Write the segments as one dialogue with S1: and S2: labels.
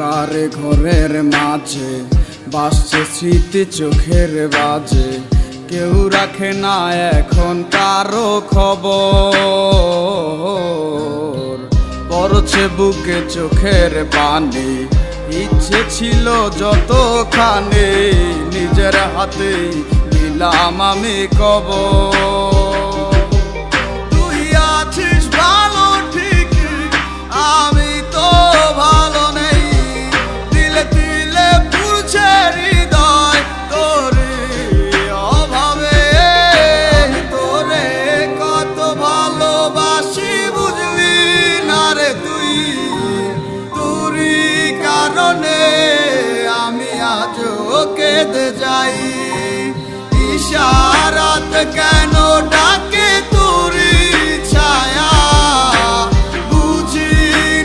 S1: অন্ধকার ঘরের মাঝে বাসছে স্মৃতি চোখের বাজে, কেউ রাখে না এখন কারো খবর। পড়ছে বুকে চোখের পানি, ইচ্ছে ছিল যতখানি নিজের হাতে দিলাম আমি কবর। তুই আছিস ভালো ঠিক, আমি তো ভালো নেই, দিলে দিলে পুড়ছে হৃদয় তোরে অভাবে। তোরে কত ভালোবাসি বুঝলি না রে তুই, তোরই কারণে আমি আজও কেঁদে যাই। ইশারাত কেন ডাকে তোরই ছায়া, বুঝি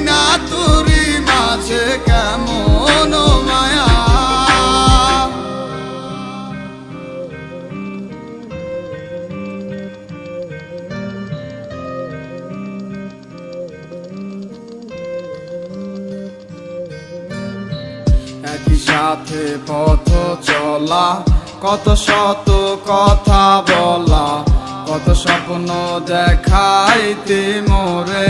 S1: না তোরই মাঝে কেমন মায়া। একই সাথে পথ চলা, কত শত কথা বলা, কত স্বপ্ন দেখাইতে মোরে।